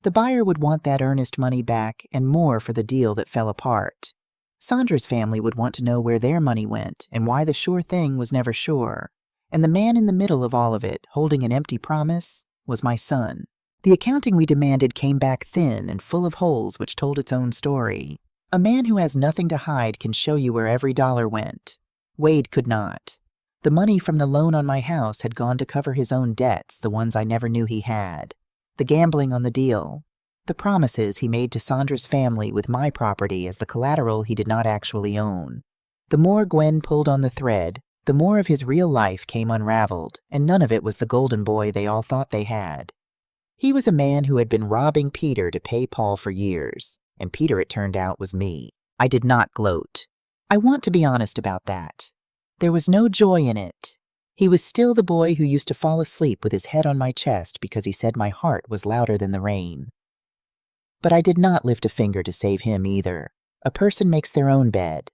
The buyer would want that earnest money back and more for the deal that fell apart. Sandra's family would want to know where their money went and why the sure thing was never sure. And the man in the middle of all of it, holding an empty promise, was my son. The accounting we demanded came back thin and full of holes which told its own story. A man who has nothing to hide can show you where every dollar went. Wade could not. The money from the loan on my house had gone to cover his own debts, the ones I never knew he had. The gambling on the deal. The promises he made to Sandra's family with my property as the collateral he did not actually own. The more Gwen pulled on the thread, the more of his real life came unraveled, and none of it was the golden boy they all thought they had. He was a man who had been robbing Peter to pay Paul for years, and Peter, it turned out, was me. I did not gloat. I want to be honest about that. There was no joy in it. He was still the boy who used to fall asleep with his head on my chest because he said my heart was louder than the rain. But I did not lift a finger to save him either. A person makes their own bed.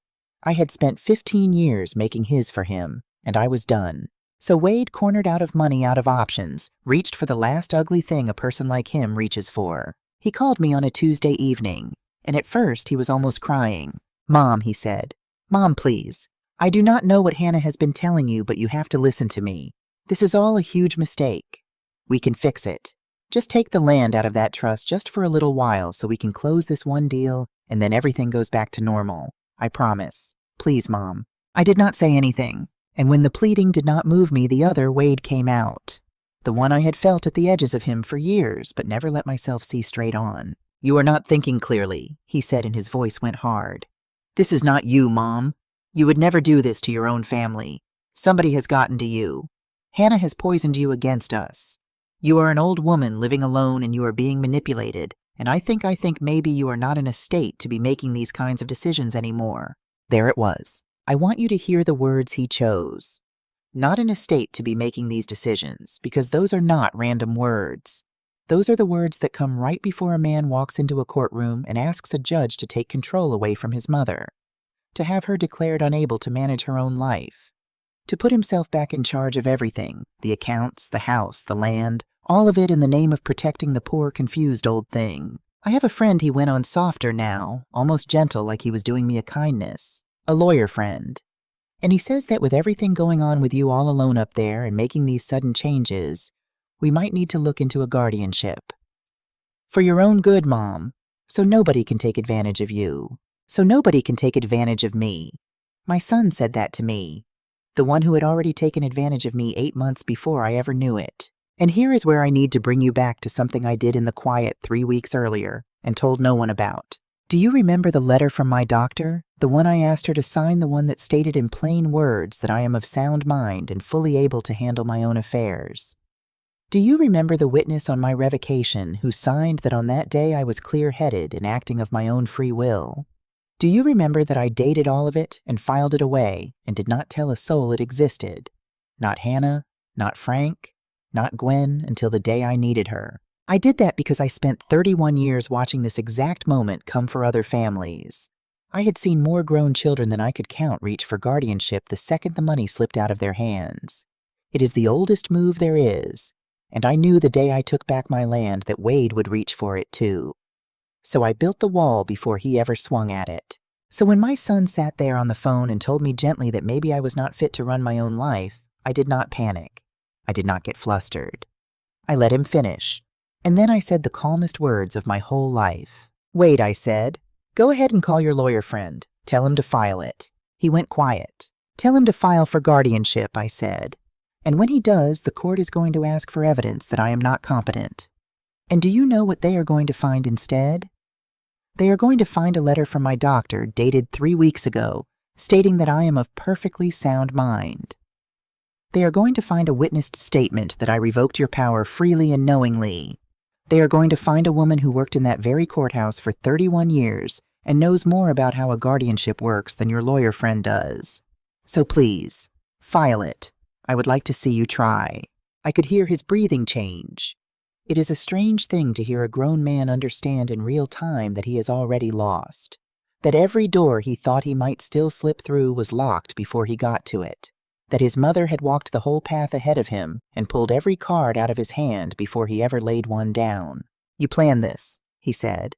I had spent 15 years making his for him, and I was done. So Wade, cornered out of money, out of options, reached for the last ugly thing a person like him reaches for. He called me on a Tuesday evening, and at first he was almost crying. "Mom," he said. "Mom, please. I do not know what Hannah has been telling you, but you have to listen to me. This is all a huge mistake. We can fix it. Just take the land out of that trust just for a little while so we can close this one deal, and then everything goes back to normal. I promise. Please, Mom." I did not say anything, and when the pleading did not move me, the other, Wade, came out. the one I had felt at the edges of him for years but never let myself see straight on. "You are not thinking clearly," he said, and his voice went hard. "This is not you, Mom. You would never do this to your own family. Somebody has gotten to you. Hannah has poisoned you against us. You are an old woman living alone and you are being manipulated, and I think maybe you are not in a state to be making these kinds of decisions anymore." There it was. I want you to hear the words he chose. Not in a state to be making these decisions, because those are not random words. Those are the words that come right before a man walks into a courtroom and asks a judge to take control away from his mother, to have her declared unable to manage her own life, to put himself back in charge of everything, the accounts, the house, the land, all of it in the name of protecting the poor, confused old thing. I have a friend he went on softer now, almost gentle, like he was doing me a kindness, a lawyer friend. And he says that with everything going on with you all alone up there and making these sudden changes, we might need to look into a guardianship. For your own good, Mom, so nobody can take advantage of you, so nobody can take advantage of me. My son said that to me, the one who had already taken advantage of me 8 months before I ever knew it. And here is where I need to bring you back to something I did in the quiet 3 weeks earlier and told no one about. Do you remember the letter from my doctor? The one I asked her to sign, the one that stated in plain words that I am of sound mind and fully able to handle my own affairs. Do you remember the witness on my revocation who signed that on that day I was clear-headed and acting of my own free will? Do you remember that I dated all of it and filed it away and did not tell a soul it existed? Not Hannah, not Frank, not Gwen, until the day I needed her. I did that because I spent 31 years watching this exact moment come for other families. I had seen more grown children than I could count reach for guardianship the second the money slipped out of their hands. It is the oldest move there is, and I knew the day I took back my land that Wade would reach for it too. So I built the wall before he ever swung at it. So when my son sat there on the phone and told me gently that maybe I was not fit to run my own life, I did not panic. I did not get flustered. I let him finish. And then I said the calmest words of my whole life. "Wade," I said, "go ahead and call your lawyer friend. Tell him to file it." He went quiet. "Tell him to file for guardianship," I said. "And when he does, the court is going to ask for evidence that I am not competent. And do you know what they are going to find instead? They are going to find a letter from my doctor dated 3 weeks ago, stating that I am of perfectly sound mind. They are going to find a witnessed statement that I revoked your power freely and knowingly. They are going to find a woman who worked in that very courthouse for 31 years and knows more about how a guardianship works than your lawyer friend does. So please, file it. I would like to see you try." I could hear his breathing change. It is a strange thing to hear a grown man understand in real time that he has already lost, that every door he thought he might still slip through was locked before he got to it, that his mother had walked the whole path ahead of him and pulled every card out of his hand before he ever laid one down. "You planned this," he said.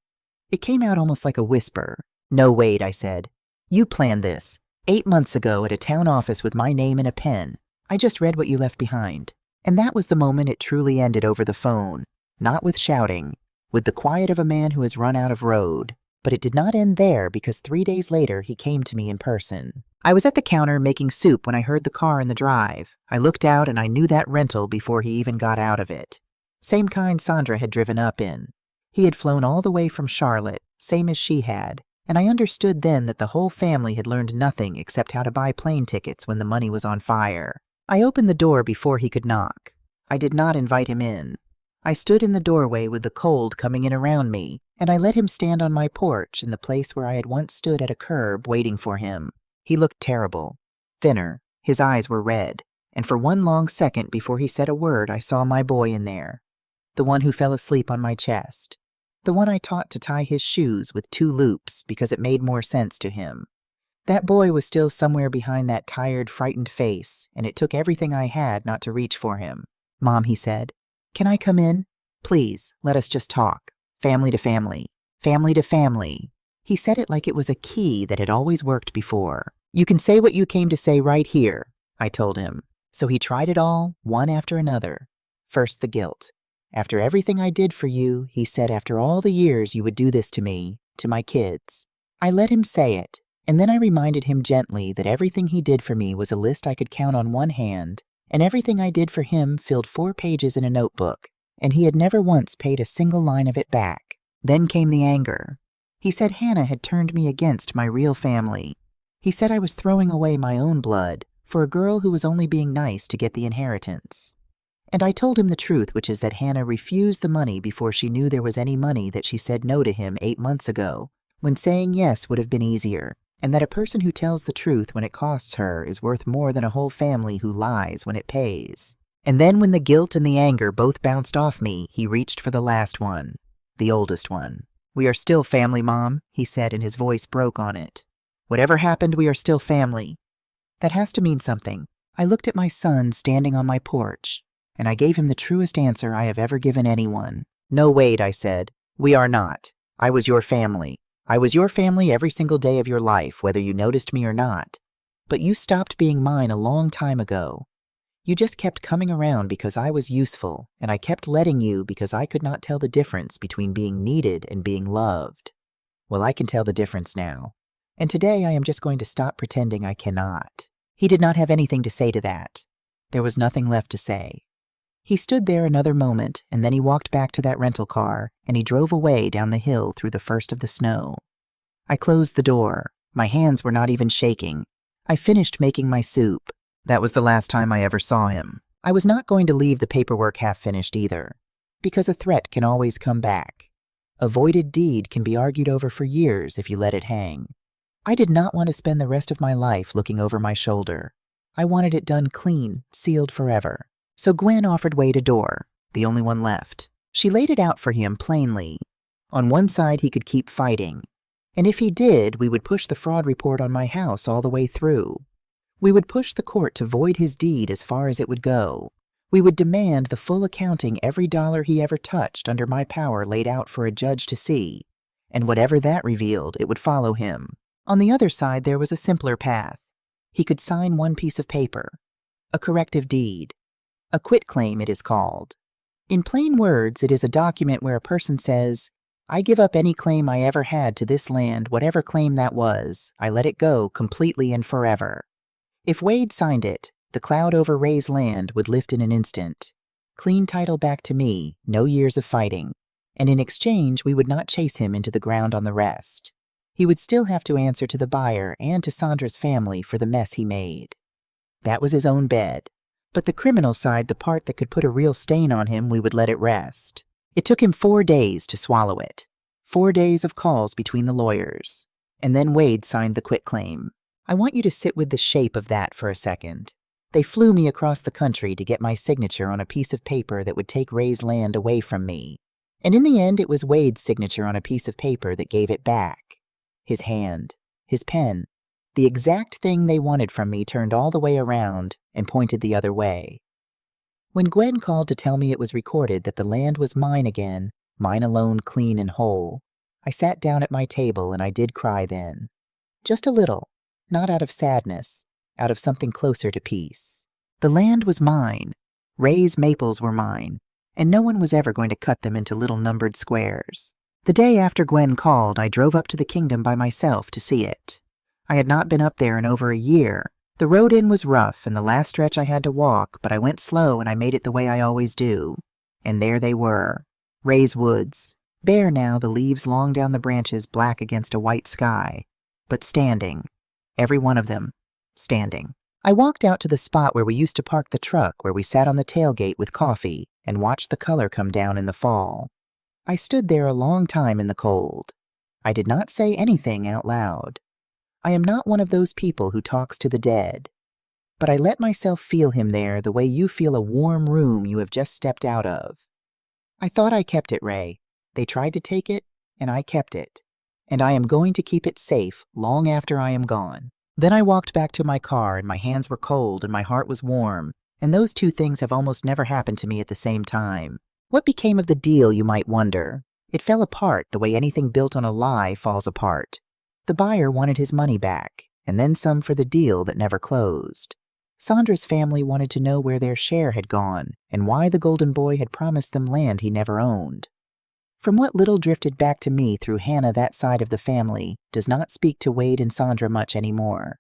It came out almost like a whisper. "No, Wade," I said. "You planned this 8 months ago at a town office with my name in a pen. I just read what you left behind." And that was the moment it truly ended over the phone, not with shouting, with the quiet of a man who has run out of road. But it did not end there, because 3 days later he came to me in person. I was at the counter making soup when I heard the car in the drive. I looked out and I knew that rental before he even got out of it. Same kind Sandra had driven up in. He had flown all the way from Charlotte, same as she had, and I understood then that the whole family had learned nothing except how to buy plane tickets when the money was on fire. I opened the door before he could knock. I did not invite him in. I stood in the doorway with the cold coming in around me, and I let him stand on my porch in the place where I had once stood at a curb waiting for him. He looked terrible, thinner, his eyes were red, and for one long second before he said a word I saw my boy in there, the one who fell asleep on my chest, the one I taught to tie his shoes with 2 loops because it made more sense to him. That boy was still somewhere behind that tired, frightened face, and it took everything I had not to reach for him. "Mom," he said, "can I come in? Please, let us just talk. Family to family. Family to family." He said it like it was a key that had always worked before. "You can say what you came to say right here," I told him. So he tried it all, one after another. First the guilt. "After everything I did for you," he said, "after all the years you would do this to me, to my kids." I let him say it. And then I reminded him gently that everything he did for me was a list I could count on one hand, and everything I did for him filled 4 pages in a notebook, and he had never once paid a single line of it back. Then came the anger. He said Hannah had turned me against my real family. He said I was throwing away my own blood for a girl who was only being nice to get the inheritance. And I told him the truth, which is that Hannah refused the money before she knew there was any money, that she said no to him 8 months ago, when saying yes would have been easier, and that a person who tells the truth when it costs her is worth more than a whole family who lies when it pays. And then when the guilt and the anger both bounced off me, he reached for the last one, the oldest one. "We are still family, Mom," he said, and his voice broke on it. "Whatever happened, we are still family." That has to mean something. I looked at my son standing on my porch, and I gave him the truest answer I have ever given anyone. "No, Wade," I said. "We are not. I was your family. I was your family every single day of your life, whether you noticed me or not. But you stopped being mine a long time ago. You just kept coming around because I was useful, and I kept letting you because I could not tell the difference between being needed and being loved. Well, I can tell the difference now. And today I am just going to stop pretending I cannot." He did not have anything to say to that. There was nothing left to say. He stood there another moment, and then he walked back to that rental car, and he drove away down the hill through the first of the snow. I closed the door. My hands were not even shaking. I finished making my soup. That was the last time I ever saw him. I was not going to leave the paperwork half-finished either, because a threat can always come back. A voided deed can be argued over for years if you let it hang. I did not want to spend the rest of my life looking over my shoulder. I wanted it done clean, sealed forever. So Gwen offered Wade a door, the only one left. She laid it out for him plainly. On one side, he could keep fighting. And if he did, we would push the fraud report on my house all the way through. We would push the court to void his deed as far as it would go. We would demand the full accounting every dollar he ever touched under my power laid out for a judge to see. And whatever that revealed, it would follow him. On the other side, there was a simpler path. He could sign one piece of paper, a corrective deed. A quitclaim, it is called. In plain words, it is a document where a person says, "I give up any claim I ever had to this land, whatever claim that was. I let it go completely and forever." If Wade signed it, the cloud over Ray's land would lift in an instant. Clean title back to me, no years of fighting. And in exchange, we would not chase him into the ground on the rest. He would still have to answer to the buyer and to Sandra's family for the mess he made. That was his own bed. But the criminal side, the part that could put a real stain on him, we would let it rest. It took him 4 days to swallow it. 4 days of calls between the lawyers. And then Wade signed the quitclaim. I want you to sit with the shape of that for a second. They flew me across the country to get my signature on a piece of paper that would take Ray's land away from me. And in the end, it was Wade's signature on a piece of paper that gave it back. His hand, his pen. The exact thing they wanted from me turned all the way around and pointed the other way. When Gwen called to tell me it was recorded that the land was mine again, mine alone, clean and whole, I sat down at my table and I did cry then. Just a little, not out of sadness, out of something closer to peace. The land was mine. Ray's maples were mine, and no one was ever going to cut them into little numbered squares. The day after Gwen called, I drove up to the kingdom by myself to see it. I had not been up there in over a year. The road in was rough, and the last stretch I had to walk, but I went slow and I made it the way I always do. And there they were, Ray's woods, bare now, the leaves long down the branches black against a white sky, but standing, every one of them, standing. I walked out to the spot where we used to park the truck, where we sat on the tailgate with coffee and watched the color come down in the fall. I stood there a long time in the cold. I did not say anything out loud. I am not one of those people who talks to the dead, but I let myself feel him there the way you feel a warm room you have just stepped out of. I thought I kept it, Ray. They tried to take it, and I kept it. And I am going to keep it safe long after I am gone. Then I walked back to my car, and my hands were cold and my heart was warm, and those two things have almost never happened to me at the same time. What became of the deal, you might wonder? It fell apart the way anything built on a lie falls apart. The buyer wanted his money back, and then some for the deal that never closed. Sandra's family wanted to know where their share had gone, and why the golden boy had promised them land he never owned. From what little drifted back to me through Hannah, that side of the family does not speak to Wade and Sandra much anymore.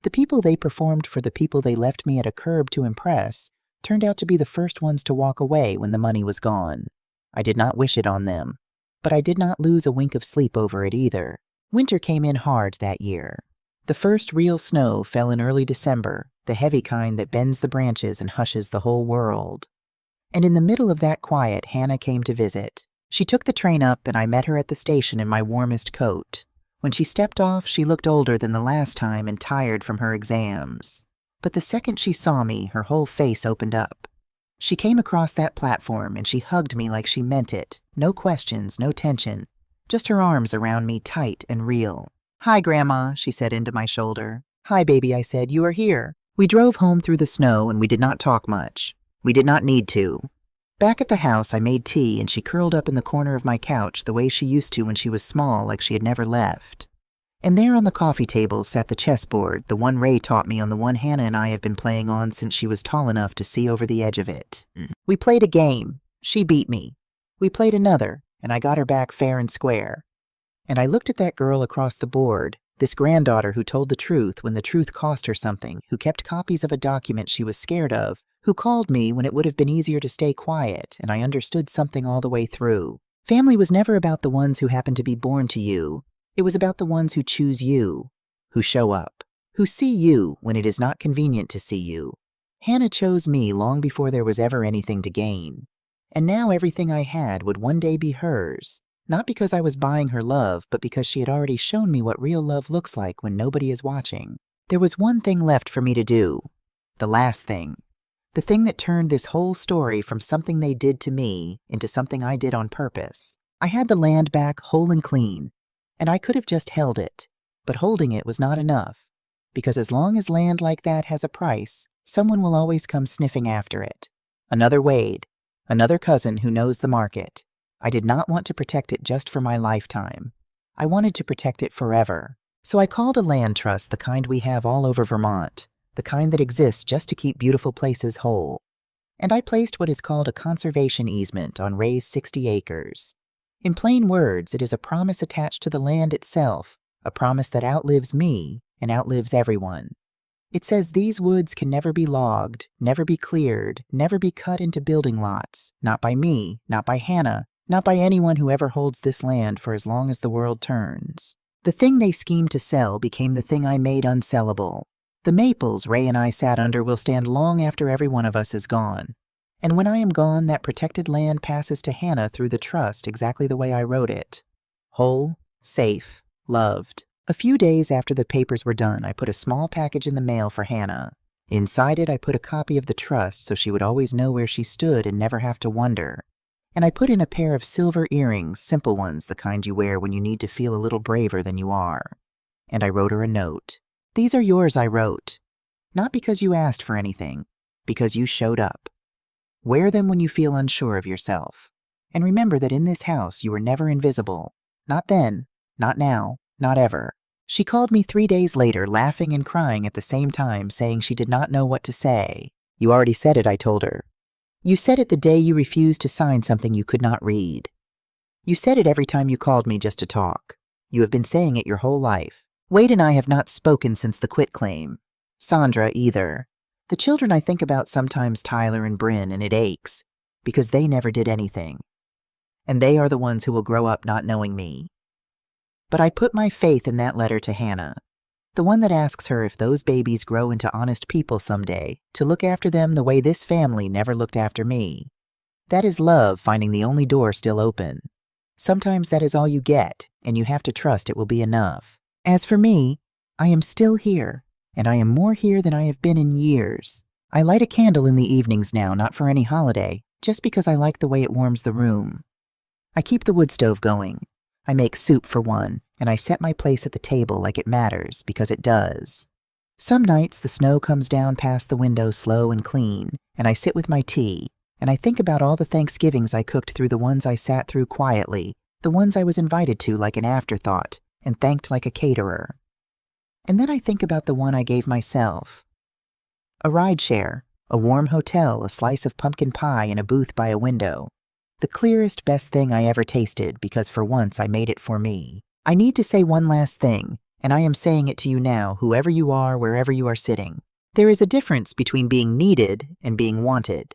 The people they performed for the people they left me at a curb to impress turned out to be the first ones to walk away when the money was gone. I did not wish it on them, but I did not lose a wink of sleep over it either. Winter came in hard that year. The first real snow fell in early December, the heavy kind that bends the branches and hushes the whole world. And in the middle of that quiet, Hannah came to visit. She took the train up, and I met her at the station in my warmest coat. When she stepped off, she looked older than the last time and tired from her exams. But the second she saw me, her whole face opened up. She came across that platform, and she hugged me like she meant it. No questions, no tension. Just her arms around me, tight and real. "Hi, Grandma," she said into my shoulder. "Hi, baby," I said. "You are here." We drove home through the snow, and we did not talk much. We did not need to. Back at the house, I made tea, and she curled up in the corner of my couch the way she used to when she was small, like she had never left. And there on the coffee table sat the chessboard, the one Ray taught me on, the one Hannah and I have been playing on since she was tall enough to see over the edge of it. We played a game. She beat me. We played another, and I got her back fair and square. And I looked at that girl across the board, this granddaughter who told the truth when the truth cost her something, who kept copies of a document she was scared of, who called me when it would have been easier to stay quiet, and I understood something all the way through. Family was never about the ones who happen to be born to you. It was about the ones who choose you, who show up, who see you when it is not convenient to see you. Hannah chose me long before there was ever anything to gain. And now everything I had would one day be hers, not because I was buying her love, but because she had already shown me what real love looks like when nobody is watching. There was one thing left for me to do. The last thing. The thing that turned this whole story from something they did to me into something I did on purpose. I had the land back whole and clean, and I could have just held it. But holding it was not enough, because as long as land like that has a price, someone will always come sniffing after it. Another Wade, another cousin who knows the market. I did not want to protect it just for my lifetime. I wanted to protect it forever. So I called a land trust, the kind we have all over Vermont, the kind that exists just to keep beautiful places whole. And I placed what is called a conservation easement on Ray's 60 acres. In plain words, it is a promise attached to the land itself, a promise that outlives me and outlives everyone. It says these woods can never be logged, never be cleared, never be cut into building lots, not by me, not by Hannah, not by anyone who ever holds this land for as long as the world turns. The thing they schemed to sell became the thing I made unsellable. The maples Ray and I sat under will stand long after every one of us is gone. And when I am gone, that protected land passes to Hannah through the trust exactly the way I wrote it. Whole, safe, loved. A few days after the papers were done, I put a small package in the mail for Hannah. Inside it, I put a copy of the trust so she would always know where she stood and never have to wonder. And I put in a pair of silver earrings, simple ones, the kind you wear when you need to feel a little braver than you are. And I wrote her a note. "These are yours," I wrote. "Not because you asked for anything, because you showed up. Wear them when you feel unsure of yourself. And remember that in this house you were never invisible. Not then, not now, not ever." She called me 3 days later, laughing and crying at the same time, saying she did not know what to say. "You already said it," I told her. "You said it the day you refused to sign something you could not read. You said it every time you called me just to talk. You have been saying it your whole life. Wade and I have not spoken since the quitclaim. Sandra either. The children I think about sometimes, Tyler and Bryn, and it aches, because they never did anything. And they are the ones who will grow up not knowing me. But I put my faith in that letter to Hannah, the one that asks her if those babies grow into honest people someday, to look after them the way this family never looked after me. That is love finding the only door still open. Sometimes that is all you get, and you have to trust it will be enough. As for me, I am still here, and I am more here than I have been in years. I light a candle in the evenings now, not for any holiday, just because I like the way it warms the room. I keep the wood stove going. I make soup for one, and I set my place at the table like it matters, because it does. Some nights the snow comes down past the window slow and clean, and I sit with my tea, and I think about all the Thanksgivings I cooked through, the ones I sat through quietly, the ones I was invited to like an afterthought, and thanked like a caterer. And then I think about the one I gave myself. A rideshare, a warm hotel, a slice of pumpkin pie in a booth by a window. The clearest, best thing I ever tasted, because for once I made it for me. I need to say one last thing, and I am saying it to you now, whoever you are, wherever you are sitting. There is a difference between being needed and being wanted.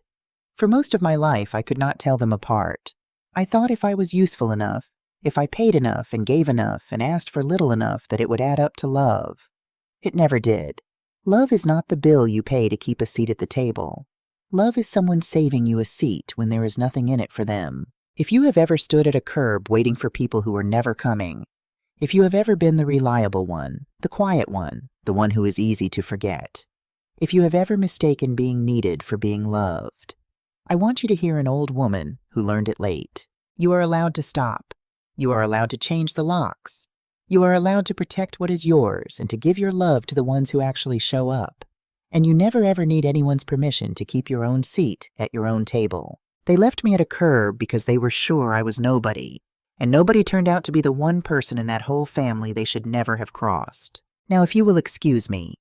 For most of my life, I could not tell them apart. I thought if I was useful enough, if I paid enough and gave enough and asked for little enough, that it would add up to love. It never did. Love is not the bill you pay to keep a seat at the table. Love is someone saving you a seat when there is nothing in it for them. If you have ever stood at a curb waiting for people who are never coming, if you have ever been the reliable one, the quiet one, the one who is easy to forget, if you have ever mistaken being needed for being loved, I want you to hear an old woman who learned it late. You are allowed to stop. You are allowed to change the locks. You are allowed to protect what is yours and to give your love to the ones who actually show up. And you never ever need anyone's permission to keep your own seat at your own table. They left me at a curb because they were sure I was nobody, and nobody turned out to be the one person in that whole family they should never have crossed. Now, if you will excuse me,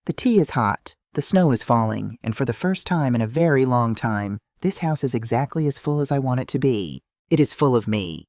the tea is hot, the snow is falling, and for the first time in a very long time, this house is exactly as full as I want it to be. It is full of me.